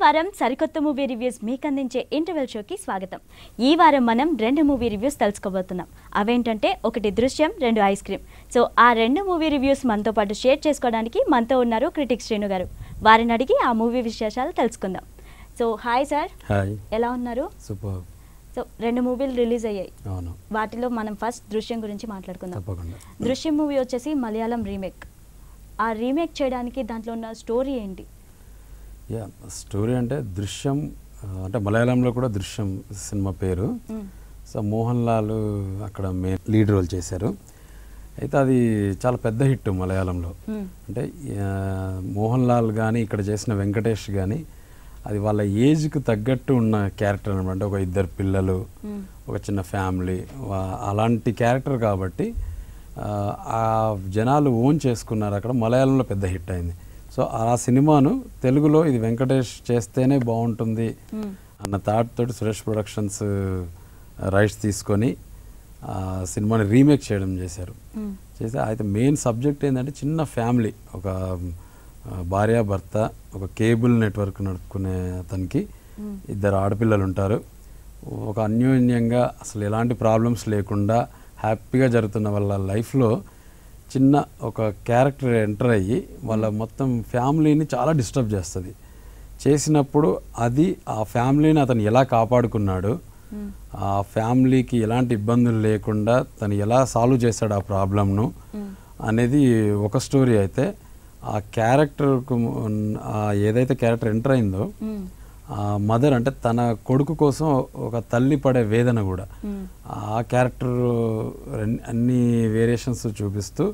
వారం సరికొత్త movie reviews మీకు అందించే ఇంటర్వెల్ షోకి స్వాగతం. ఈ వారం మనం 2 మూవీ రివ్యూస్ తెలుసుకోబోతున్నాం. అవేంటంటే ఒకటి దృశ్యం, 2 ఐస్ క్రీమ్. సో ఆ 2 మూవీ రివ్యూస్ మనతో పాటు షేర్ చేసుకోవడానికి మనతో ఉన్నారు క్రిటిక్ శ్రీను గారు. వారిని అడిగి ఆ మూవీ విశేషాలు తెలుసుకుందాం. So hi sir. హాయ్. ఎలా ఉన్నారు? సూపర్. సో 2 మూవీలు రిలీజ్ అయ్యాయి. అవును. వాటిలో మనం ఫస్ట్ దృశ్యం గురించి మాట్లాడుకుందాం. తప్పకుండా. దృశ్యం మూవీ వచ్చేసి మలయాళం రీమేక్. ఆ రీమేక్ చేయడానికి దాంట్లో ఉన్న స్టోరీ ఏంటి? స్టోరీ అంటే దృశ్యం అంటే మలయాళంలో కూడా దృశ్యం సినిమా పేరు. సో మోహన్ లాల్ అక్కడ మెయిన్ లీడ్ రోల్ చేశారు. అయితే అది చాలా పెద్ద హిట్ మలయాళంలో. అంటే మోహన్ లాల్ కానీ ఇక్కడ చేసిన వెంకటేష్ కానీ అది వాళ్ళ ఏజ్కి తగ్గట్టు ఉన్న క్యారెక్టర్ అనమాట. ఒక 2 పిల్లలు, ఒక చిన్న ఫ్యామిలీ, అలాంటి క్యారెక్టర్ కాబట్టి ఆ జనాలు ఓన్ చేసుకున్నారు. అక్కడ మలయాళంలో పెద్ద హిట్ అయింది. సో ఆ సినిమాను తెలుగులో ఇది వెంకటేష్ చేస్తేనే బాగుంటుంది అన్న థాట్ తోటి సురేష్ ప్రొడక్షన్స్ రైట్స్ తీసుకొని ఆ సినిమాని రీమేక్ చేయడం చేశారు. అయితే మెయిన్ సబ్జెక్ట్ ఏంటంటే చిన్న ఫ్యామిలీ, ఒక భార్యాభర్త, ఒక కేబుల్ నెట్వర్క్ నడుపుకునే అతనికి 2 ఆడపిల్లలు ఉంటారు. ఒక అన్యోన్యంగా అసలు ఎలాంటి ప్రాబ్లమ్స్ లేకుండా హ్యాపీగా జరుగుతున్న వాళ్ళ లైఫ్లో చిన్న ఒక క్యారెక్టర్ ఎంటర్ అయ్యి వాళ్ళ మొత్తం ఫ్యామిలీని చాలా డిస్టర్బ్ చేస్తుంది. చేసినప్పుడు అది ఆ ఫ్యామిలీని అతను ఎలా కాపాడుకున్నాడు, ఆ ఫ్యామిలీకి ఎలాంటి ఇబ్బందులు లేకుండా తను ఎలా సాల్వ్ చేశాడు ఆ ప్రాబ్లంను అనేది ఒక స్టోరీ. అయితే ఆ క్యారెక్టర్కు ఏదైతే క్యారెక్టర్ ఎంటర్ అయిందో ఆ మదర్ అంటే తన కొడుకు కోసం ఒక తల్లి పడే వేదన కూడా ఆ క్యారెక్టర్ అన్ని వేరియేషన్స్ చూపిస్తూ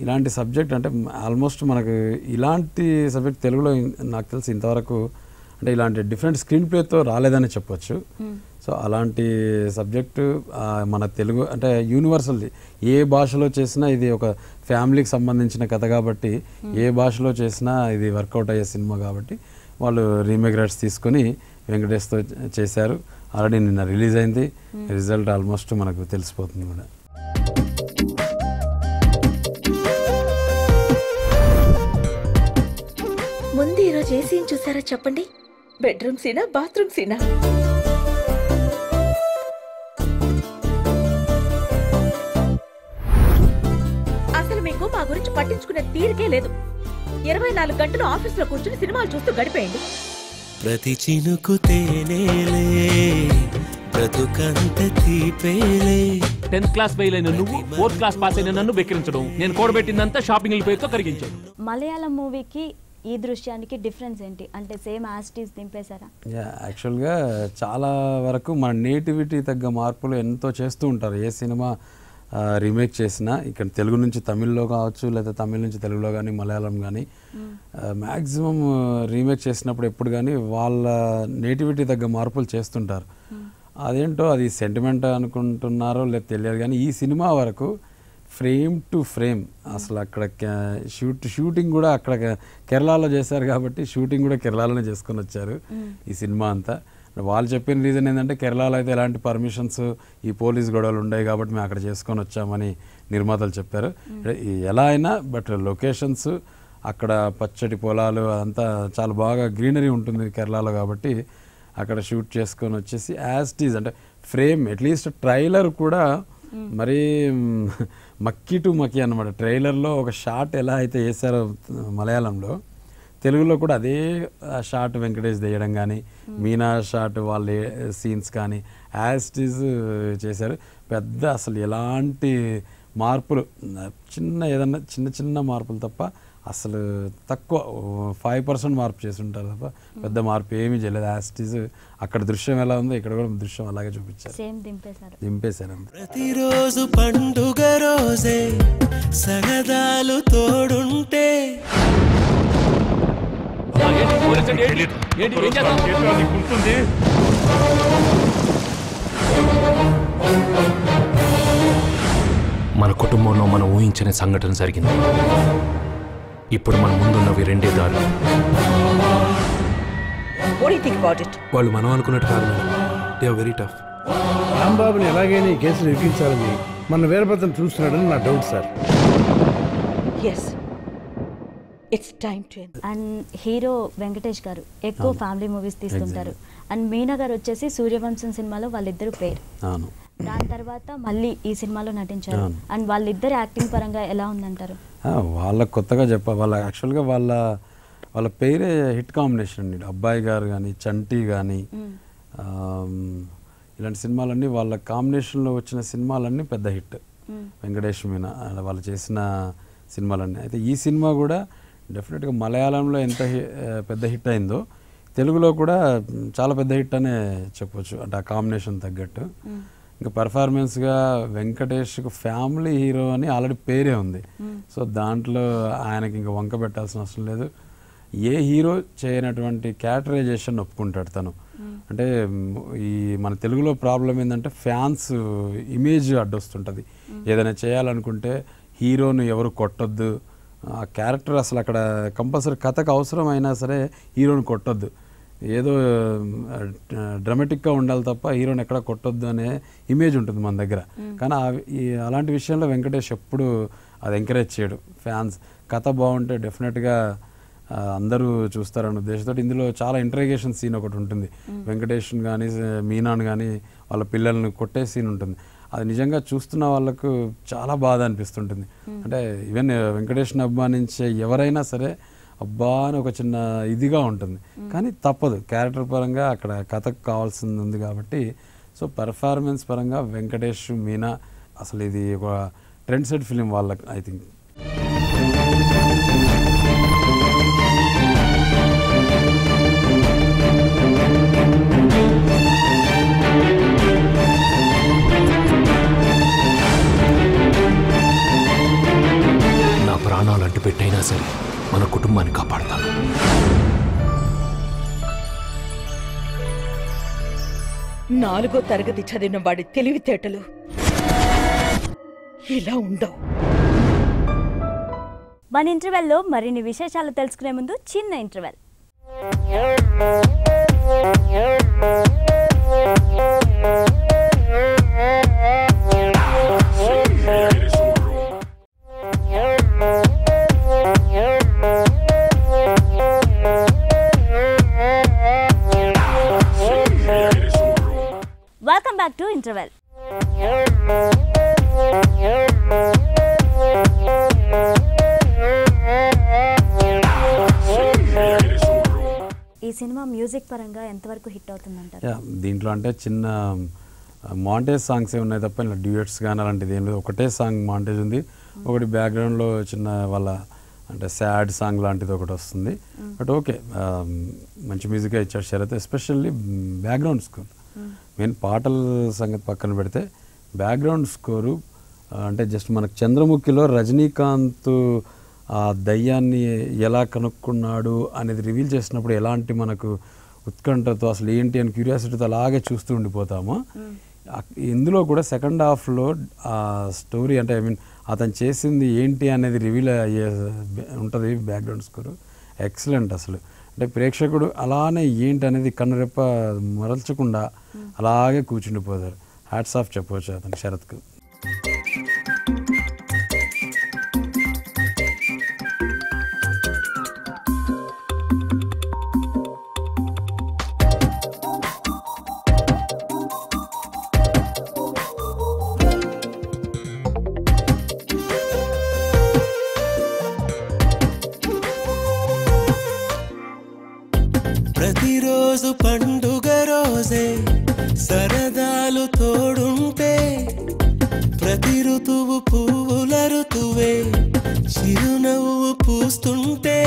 ఇలాంటి సబ్జెక్ట్ అంటే ఆల్మోస్ట్ మనకు ఇలాంటి సబ్జెక్ట్ తెలుగులో నాకు తెలిసి ఇంతవరకు అంటే ఇలాంటి డిఫరెంట్ స్క్రీన్ ప్లేతో రాలేదని చెప్పొచ్చు. సో అలాంటి సబ్జెక్టు మన తెలుగు అంటే యూనివర్సల్, ఏ భాషలో చేసినా ఇది ఒక ఫ్యామిలీకి సంబంధించిన కథ కాబట్టి ఏ భాషలో చేసినా ఇది వర్కౌట్ అయ్యే సినిమా కాబట్టి వాళ్ళు రీమేక్ రైట్స్ తీసుకొని వెంకటేష్తో చేశారు. ఆల్రెడీ నిన్న రిలీజ్ అయింది. రిజల్ట్ ఆల్మోస్ట్ మనకు తెలిసిపోతుంది కూడా. ముందు ఈరోజు ఏ సీన్ చూసారో చెప్పండి. బెడ్రూమ్ సీనా, బాత్రూమ్ సీనా? అసలు మీకు మా గురించి పట్టించుకునే తీరికే లేదు. 24 గంటలు ఆఫీస్ లో కూర్చుని సినిమాలు చూస్తూ గడిపేయండి. ప్రతి చినుకు తేనేలే, బ్రతుకంత తీపేలే. 10th క్లాస్ ఫెయిల్ అయిన నువ్వు 4th క్లాస్ పాస్ అయిన నన్ను బెక్కిరించడం, నేను కూడబెట్టిందంతా షాపింగ్ పేరుతో కరిగించాడు. మలయాళం మూవీకి ఈ దృశ్యానికి డిఫరెన్స్ ఏంటి? అంటే సేమ్ యాస్టీస్ దింపేశారా? యాక్చువల్గా చాలా వరకు మన నేటివిటీ తగ్గ మార్పులు ఎంతో చేస్తూ ఉంటారు. ఏ సినిమా రీమేక్ చేసినా ఇక్కడ తెలుగు నుంచి తమిళ్లో కావచ్చు, లేదా తమిళ్ నుంచి తెలుగులో కానీ, మలయాళం కానీ మ్యాక్సిమం రీమేక్ చేసినప్పుడు ఎప్పుడు కానీ వాళ్ళ నేటివిటీ తగ్గ మార్పులు చేస్తుంటారు. అదేంటో అది సెంటిమెంట్ అనుకుంటున్నారో లేదు తెలియదు కానీ ఈ సినిమా వరకు ఫ్రేమ్ టు ఫ్రేమ్ అసలు అక్కడ షూటింగ్ కూడా అక్కడ కేరళలో చేశారు కాబట్టి షూటింగ్ కూడా కేరళలోనే చేసుకొని వచ్చారు ఈ సినిమా అంతా. వాళ్ళు చెప్పిన రీజన్ ఏంటంటే కేరళలో అయితే ఎలాంటి పర్మిషన్స్, ఈ పోలీస్ గొడవలు ఉన్నాయి కాబట్టి మేము అక్కడ చేసుకొని వచ్చామని నిర్మాతలు చెప్పారు. ఎలా అయినా బట్ లొకేషన్స్ అక్కడ పచ్చటి పొలాలు అంతా చాలా బాగా గ్రీనరీ ఉంటుంది కేరళలో కాబట్టి అక్కడ షూట్ చేసుకొని వచ్చేసి యాజ్ ఇట్ ఈజ్ అంటే ఫ్రేమ్ అట్లీస్ట్ ట్రైలర్ కూడా మరీ మక్కీ టు మక్కీ అనమాట. ట్రైలర్లో ఒక షాట్ ఎలా అయితే వేసారో మలయాళంలో, తెలుగులో కూడా అదే షాట్ వెంకటేష్ తీయడం కానీ, మీనా షాట్ వాళ్ళ సీన్స్ కానీ యాజ్ ఇట్ ఈజ్ చేశారు. పెద్ద అసలు ఎలాంటి మార్పులు, ఏదన్నా చిన్న మార్పులు తప్ప అసలు తక్కువ 5% మార్పు చేసి ఉంటారు తప్ప పెద్ద మార్పు ఏమీ చేయలేదు. యాజ్ ఇట్ ఈజ్ అక్కడ దృశ్యం ఎలా ఉందో ఇక్కడ కూడా దృశ్యం అలాగే చూపించారు. దింపేశారు. ప్రతిరోజు పండుగ రోజే సగదాలు తోడుంటే మన కుటుంబంలో మనం ఊహించని సంఘటన జరిగింది. ఇప్పుడు మన ముందున్నవి 2 దారులు. వాళ్ళు మనం అనుకున్నట్టు కాదు madam. They are very tough. రాంబాబుని ఎలాగైనా ఈ కేసులు ఇప్పించాలని మన వీరభద్రం చూస్తున్నాడని నా doubt sir. It's time to end. And hero Venkatesh garu ఎక్కువ ఫ్యామిలీ మూవీస్ తీస్తుంటారు. అండ్ మీనా గారు వచ్చేసి సూర్యవంశం సినిమాలో వాళ్ళిద్దరు పేరు. అవును. దాని తర్వాత మళ్ళీ ఈ సినిమాలో నటించారు. అండ్ వాళ్ళిద్దరు యాక్టింగ్ పరంగా ఎలా ఉందంటారు? వాళ్ళకి కొత్తగా వాళ్ళ యాక్చువల్గా వాళ్ళ పేరే హిట్ కాంబినేషన్. అబ్బాయి గారు కానీ, చంటి కానీ, ఇలాంటి సినిమాలన్నీ వాళ్ళ కాంబినేషన్లో వచ్చిన సినిమాలన్నీ పెద్ద హిట్. వెంకటేష్ మీనా వాళ్ళు చేసిన సినిమాలన్నీ. అయితే ఈ సినిమా కూడా డెఫినెట్గా మలయాళంలో ఎంత పెద్ద హిట్ అయిందో తెలుగులో కూడా చాలా పెద్ద హిట్ అనే చెప్పొచ్చు. అంటే ఆ కాంబినేషన్ తగ్గట్టు. ఇంకా పర్ఫార్మెన్స్గా వెంకటేష్కు ఫ్యామిలీ హీరో అని ఆల్రెడీ పేరే ఉంది. సో దాంట్లో ఆయనకి ఇంకా వంక పెట్టాల్సిన అవసరం లేదు. ఏ హీరో చేయనటువంటి క్యారెక్టరైజేషన్ ఒప్పుకుంటాడు తను. అంటే ఈ మన తెలుగులో ప్రాబ్లం ఏంటంటే ఫ్యాన్స్ ఇమేజ్ అడ్డొస్తుంటుంది. ఏదైనా చేయాలనుకుంటే హీరోను ఎవరు కొట్టొద్దు, ఆ క్యారెక్టర్ అసలు అక్కడ కంపల్సరీ కథకు అవసరం అయినా సరే హీరోని కొట్టొద్దు, ఏదో డ్రామాటిక్గా ఉండాలి తప్ప హీరోని ఎక్కడ కొట్టొద్దు అనే ఇమేజ్ ఉంటుంది మన దగ్గర. కానీ అలాంటి విషయంలో వెంకటేష్ ఎప్పుడు అది ఎంకరేజ్ చేయడు. ఫ్యాన్స్ కథ బాగుంటే డెఫినెట్గా అందరూ చూస్తారన్న ఉద్దేశంతో ఇందులో చాలా ఇంటరాగేషన్ సీన్ ఒకటి ఉంటుంది. వెంకటేష్ని కానీ మీనాను కానీ వాళ్ళ పిల్లల్ని కొట్టే సీన్ ఉంటుంది. అది నిజంగా చూస్తున్న వాళ్ళకు చాలా బాధ అనిపిస్తుంటుంది. అంటే ఈవెన్ వెంకటేష్ని అభిమానించే ఎవరైనా సరే అబ్బా అని ఒక చిన్న ఇదిగా ఉంటుంది. కానీ తప్పదు, క్యారెక్టర్ పరంగా అక్కడ కథకు కావాల్సింది ఉంది కాబట్టి. సో పర్ఫార్మెన్స్ పరంగా వెంకటేష్ మీనా అసలు ఇది ఒక ట్రెండ్ సెట్ ఫిలిం వాళ్ళకి. ఐ థింక్ నా ప్రాణాలు అంటు పెట్టైనా సరే మన కుటుంబాన్ని కాపాడతాను. నాలుగో తరగతి చదివిన వాడి తెలివితేటలు ఇలా ఉండవు. మన ఇంటర్వెల్లో మరిన్ని విశేషాలు తెలుసుకునే ముందు చిన్న interval. Welcome back to interval. ఈ సినిమా మ్యూజిక్ పరంగా ఎంతవరకు హిట్ అవుతుందంటారు? దీంట్లో అంటే చిన్న మాంటేజ్ సాంగ్స్ ఏ ఉన్నాయి తప్ప ఇలా డ్యూయట్స్ కానీ అలాంటిది ఏం లేదు. ఒకటే సాంగ్ మాంటేజ్ ఉంది, ఒకటి బ్యాక్గ్రౌండ్లో చిన్న వాళ్ళ అంటే సాడ్ సాంగ్ లాంటిది ఒకటి వస్తుంది. బట్ ఓకే, మంచి మ్యూజిక్ ఇచ్చాడు Sharath. Especially background score, main పాటల సంగతి పక్కన పెడితే బ్యాక్గ్రౌండ్ స్కోరు అంటే జస్ట్ మనకు చంద్రముఖిలో రజనీకాంత్ ఆ దయ్యాన్ని ఎలా కనుక్కున్నాడు అనేది రివీల్ చేసినప్పుడు ఎలాంటి మనకు ఉత్కంఠతో అసలు ఏంటి అని క్యూరియాసిటీతో అలాగే చూస్తూ ఉండిపోతాము. ఇందులో కూడా సెకండ్ హాఫ్లో ఆ స్టోరీ అంటే ఐ మీన్ అతను చేసింది ఏంటి అనేది రివీల్ అయ్యే ఉంటుంది. బ్యాక్గ్రౌండ్ స్కోరు ఎక్సలెంట్ అసలు. అంటే ప్రేక్షకుడు అలానే ఏంటి అనేది కన్నురెప్ప మరల్చకుండా అలాగే కూర్చుండిపోతారు. హ్యాట్స్ ఆఫ్ చెప్పవచ్చు అతనికి, శరత్కు. ప్రతిరోజు పండుగ రోజే సరదాలు తోడుంటే, ప్రతి ఋతువు పువ్వుల ఋతువే చిరునవ్వు పూస్తుంటే,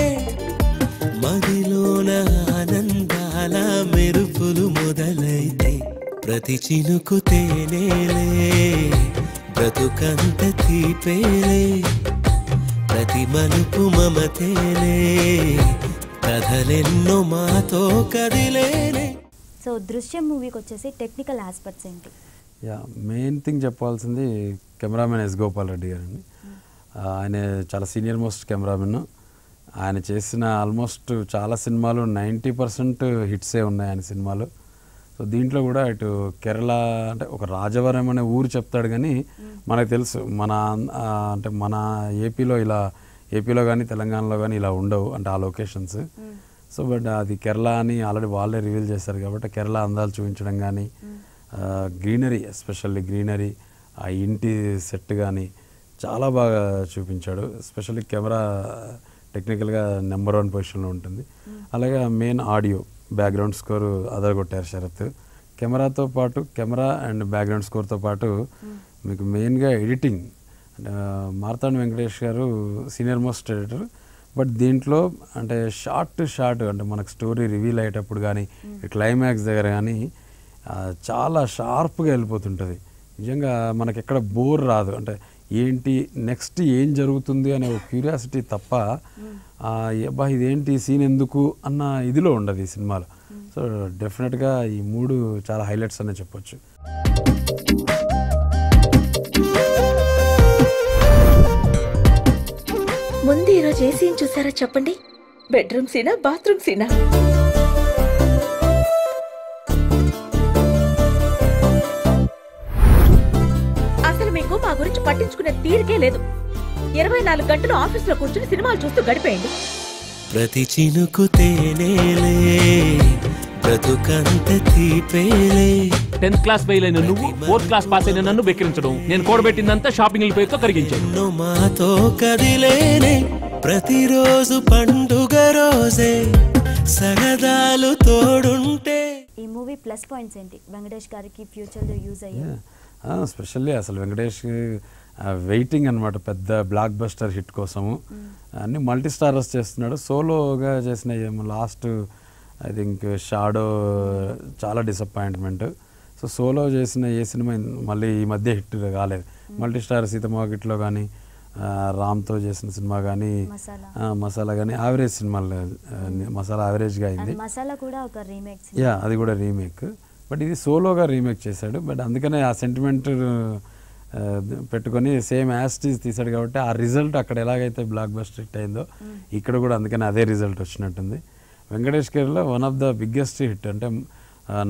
మదిలోన ఆనందాల మెరుపులు మొదలైతే, ప్రతి చినుకు తేనేలే బ్రతుకంత తీపేలే, ప్రతి మలుపు మమతేలే కథలెన్నో మాతో కదిలేనే. సో దృశ్యం మూవీకి వచ్చేసి టెక్నికల్ ఆస్పెక్ట్స్ ఏంటి? మెయిన్ థింగ్ చెప్పాల్సింది కెమెరామెన్ ఎస్ గోపాల్ రెడ్డి గారండి. ఆయన చాలా సీనియర్ మోస్ట్ కెమెరామెన్. ఆయన చేసిన ఆల్మోస్ట్ చాలా సినిమాలు 90% హిట్సే ఉన్నాయి ఆయన సినిమాలు. సో దీంట్లో కూడా ఇటు కేరళ అంటే ఒక రాజవరం అనే ఊరు చెప్తాడు, కానీ మనకు తెలుసు మన అంటే మన ఏపీలో ఇలా ఏపీలో కానీ తెలంగాణలో కానీ ఇలా ఉండవు అంటే ఆ లొకేషన్స్. సో బట్ అది కేరళ అని ఆల్రెడీ వాళ్ళే రివీల్ చేశారు కాబట్టి కేరళ అందాలు చూపించడం కానీ గ్రీనరీ ఎస్పెషల్లీ గ్రీనరీ ఆ ఇంటి సెట్ కానీ చాలా బాగా చూపించాడు. ఎస్పెషల్లీ కెమెరా టెక్నికల్గా నెంబర్ 1 పొజిషన్లో ఉంటుంది. అలాగే మెయిన్ ఆడియో బ్యాక్గ్రౌండ్ స్కోర్ అదరగొట్టారు శరత్. కెమెరాతో పాటు కెమెరా అండ్ బ్యాక్గ్రౌండ్ స్కోర్తో పాటు మీకు మెయిన్గా ఎడిటింగ్ అంటే మార్తాండ వెంకటేష్ గారు సీనియర్ మోస్ట్ ఎడిటర్. బట్ దీంట్లో అంటే షార్ట్ అంటే మనకు స్టోరీ రివీల్ అయ్యేటప్పుడు కానీ క్లైమాక్స్ దగ్గర కానీ చాలా షార్ప్గా వెళ్ళిపోతుంటుంది. నిజంగా మనకి ఎక్కడ బోర్ రాదు. అంటే ఏంటి నెక్స్ట్ ఏం జరుగుతుంది అనే ఒక క్యూరియాసిటీ తప్ప అబ్బా ఇదేంటి సీన్ ఎందుకు అన్న ఇదిలో ఉండదు ఈ సినిమాలో. సో డెఫినెట్గా ఈ 3 చాలా హైలైట్స్ అనే చెప్పొచ్చు. ముందు ఈరోజు ఏ సీన్ చూసారా చెప్పండి? బెడ్రూమ్ సీనా, బాత్రూమ్ సీనా? అసలు మీకు మా గురించి పట్టించుకునే తీరికే లేదు. 24 గంటలు ఆఫీసులో కూర్చుని సినిమాలు చూస్తూ గడిపేయండి. ప్రతి చినుకు తేనేలే బ్రతుకంత తీపేలే. 10th క్లాస్ ఫెయిల్ అయిన నువ్వు 4th క్లాస్ పాస్ అయిన నన్ను వెక్కిరించడం, నేను కూడబెట్టిందంతా షాపింగ్ పేరుతో కరిగించాను. ఎన్నో మాతో కదిలేనే ప్రతిరోజు పండుగ రోజే సరదాలు తోడుంటే. ఈ మూవీ ప్లస్ పాయింట్స్ ఏంటి వెంకటేష్ గారికి ఫ్యూచర్లో యూజ్ అయ్యాయి? స్పెషల్లీ అసలు వెంకటేష్ వెయిటింగ్ అనమాట పెద్ద బ్లాక్ బస్టర్ హిట్ కోసము. అన్ని మల్టీ స్టారర్స్ చేస్తున్నాడు. సోలోగా చేసిన లాస్ట్ ఐ థింక్ షాడో చాలా డిసప్పాయింట్మెంట్. సో సోలో చేసిన ఏ సినిమా మళ్ళీ ఈ మధ్య హిట్ కాలేదు. మల్టీ స్టార్ సీతమ్మగిట్లో కానీ రామ్తో చేసిన సినిమా కానీ మసాలా కానీ యావరేజ్ సినిమాలు. మసాలా యావరేజ్గా అయింది. మసాలా కూడా ఒక రీమేక్. అది కూడా రీమేక్. బట్ ఇది సోలోగా రీమేక్ చేశాడు. బట్ అందుకనే ఆ సెంటిమెంట్ పెట్టుకొని సేమ్ యాస్టీస్ తీశాడు కాబట్టి ఆ రిజల్ట్ అక్కడ ఎలాగైతే బ్లాక్ బస్టర్ హిట్ అయిందో ఇక్కడ కూడా అందుకని అదే రిజల్ట్ వచ్చినట్టుంది. వెంకటేష్ కెరీర్లో one of the biggest hit. అంటే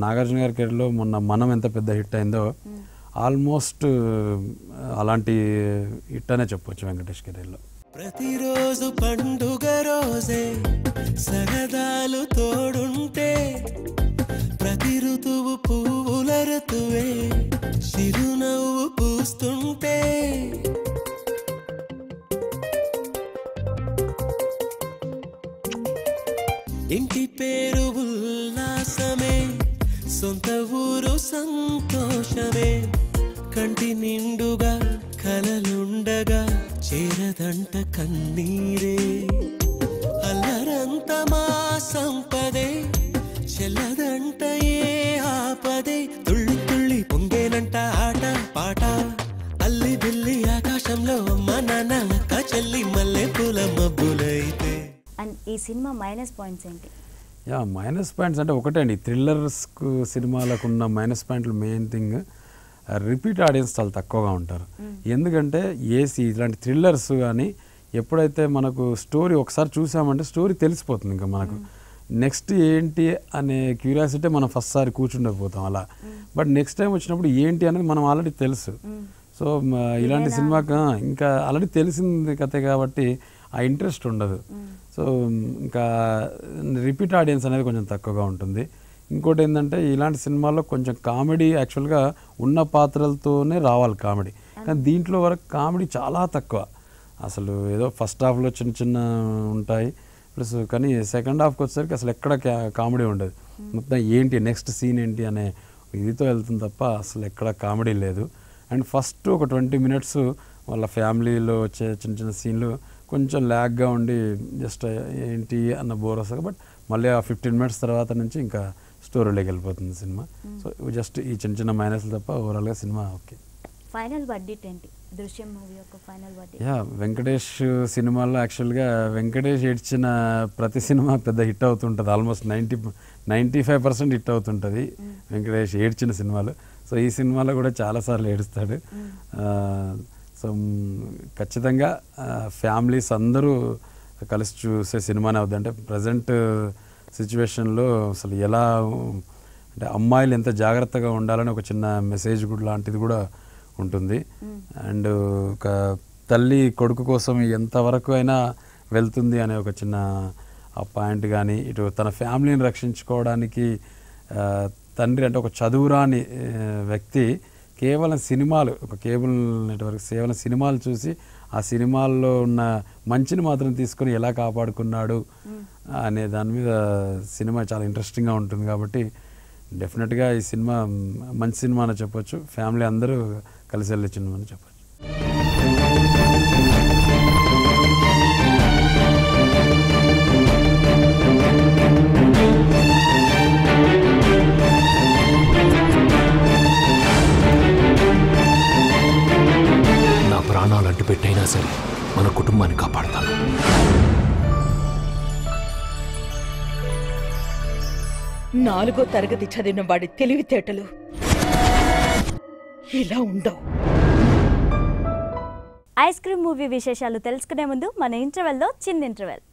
నాగార్జున గారి కెరీర్లో మొన్న మనం ఎంత పెద్ద హిట్ అయిందో ఆల్మోస్ట్ అలాంటి హిట్ అనే చెప్పొచ్చు వెంకటేష్ కెరీర్లో. ప్రతిరోజు పండుగ రోజే సరదాలు తోడుంటే ప్రతి ఋతువు పువ్వుల ఋతువే చిరునవ్వు పూస్తుంటే. ఇంటి పేరు ఉల్లాసమే సొంత ఊరు సంతోషమే కంటి నిండుగా కలలుండగా చేరదంట కన్నీరే. అల్లరంత మా సంపదే చెల్లదంట ఏ ఆపదే తుళ్ళి తుళ్ళి పొంగేనంట ఆట పాట అల్లి బిల్లి ఆకాశంలో అమ్మ నాన్న అక్క చెల్లి మల్లె పూల మబ్బులైతే. అండ్ ఈ సినిమా మైనస్ పాయింట్స్ ఏంటి? మైనస్ పాయింట్స్ అంటే ఒకటే అండి, థ్రిల్లర్స్కు సినిమాలకు ఉన్న మైనస్ పాయింట్లు మెయిన్ థింగ్ రిపీట్ ఆడియన్స్ చాలా తక్కువగా ఉంటారు. ఎందుకంటే ఇలాంటి థ్రిల్లర్స్ కానీ ఎప్పుడైతే మనకు స్టోరీ ఒకసారి చూసామంటే స్టోరీ తెలిసిపోతుంది. ఇంకా మనకు నెక్స్ట్ ఏంటి అనే క్యూరియాసిటీ మనం ఫస్ట్ సారి కూర్చుండకపోతాం అలా. బట్ నెక్స్ట్ టైం వచ్చినప్పుడు ఏంటి అనేది మనం ఆల్రెడీ తెలుసు. సో ఇలాంటి సినిమాకి ఇంకా ఆల్రెడీ తెలిసింది కథే కాబట్టి ఆ ఇంట్రెస్ట్ ఉండదు. సో ఇంకా రిపీట్ ఆడియన్స్ అనేది కొంచెం తక్కువగా ఉంటుంది. ఇంకోటి ఏంటంటే ఇలాంటి సినిమాల్లో కొంచెం కామెడీ యాక్చువల్గా ఉన్న పాత్రలతోనే రావాలి కామెడీ, కానీ దీంట్లో వరకు కామెడీ చాలా తక్కువ. అసలు ఏదో ఫస్ట్ హాఫ్లో చిన్న చిన్న ఉంటాయి ప్లస్, కానీ సెకండ్ హాఫ్కి వచ్చేసరికి అసలు ఎక్కడ కామెడీ ఉండదు. మొత్తం ఏంటి నెక్స్ట్ సీన్ ఏంటి అనే ఇదితో వెళ్తుంది తప్ప అసలు ఎక్కడ కామెడీ లేదు. అండ్ ఫస్ట్ ఒక 20 minutes వాళ్ళ ఫ్యామిలీలో వచ్చే చిన్న చిన్న సీన్లు కొంచెం ల్యాగ్గా ఉండి జస్ట్ ఏంటి అన్న బోర్ వస్తుంది. బట్ మళ్ళీ ఆ 15 minutes తర్వాత నుంచి ఇంకా స్టోరీలోకి వెళ్ళిపోతుంది సినిమా. సో జస్ట్ ఈ చిన్న చిన్న మైనస్లు తప్ప ఓవరాల్గా సినిమా ఓకే. ఫైనల్ వర్డిక్ట్ ఏంటి దృశ్యం మూవీ యొక్క ఫైనల్ వర్డిక్ట్? వెంకటేష్ సినిమాల్లో యాక్చువల్గా వెంకటేష్ ఏడ్చిన ప్రతి సినిమా పెద్ద హిట్ అవుతుంటుంది. ఆల్మోస్ట్ 95% హిట్ అవుతుంటుంది వెంకటేష్ ఏడ్చిన సినిమాలు. సో ఈ సినిమాలో కూడా చాలాసార్లు ఏడుస్తాడు. సో ఖచ్చితంగా ఫ్యామిలీస్ అందరూ కలిసి చూసే సినిమానే అవుతుంది. అంటే ప్రజెంట్ సిచ్యువేషన్లో అసలు ఎలా అంటే అమ్మాయిలు ఎంత జాగ్రత్తగా ఉండాలని ఒక చిన్న మెసేజ్ కూడా లాంటిది కూడా ఉంటుంది. అండ్ ఒక తల్లి కొడుకు కోసం ఎంతవరకు అయినా వెళ్తుంది అనే ఒక చిన్న పాయింట్ కానీ, ఇటు తన ఫ్యామిలీని రక్షించుకోవడానికి తండ్రి అంటే ఒక చదువురాని వ్యక్తి కేవలం సినిమాలు, ఒక కేబుల్ నెట్వర్క్ కేవలం సినిమాలు చూసి ఆ సినిమాల్లో ఉన్న మంచిని మాత్రం తీసుకొని ఎలా కాపాడుకున్నాడు అనే దాని మీద సినిమా చాలా ఇంట్రెస్టింగ్గా ఉంటుంది. కాబట్టి డెఫినెట్గా ఈ సినిమా మంచి సినిమా అని చెప్పొచ్చు, ఫ్యామిలీ అందరూ కలిసి వెళ్ళే సినిమా అని చెప్పొచ్చు. నా ప్రాణాలు అడ్డు పెట్టైనా సరే మన కుటుంబాన్ని కాపాడతాను. నాలుగో తరగతి చదివిన వాడి తెలివితేటలు ఇలా ఉండవు. ఐస్ క్రీమ్ మూవీ విశేషాలు తెలుసుకునే ముందు మన ఇంటర్వెల్లో చిన్న ఇంటర్వెల్.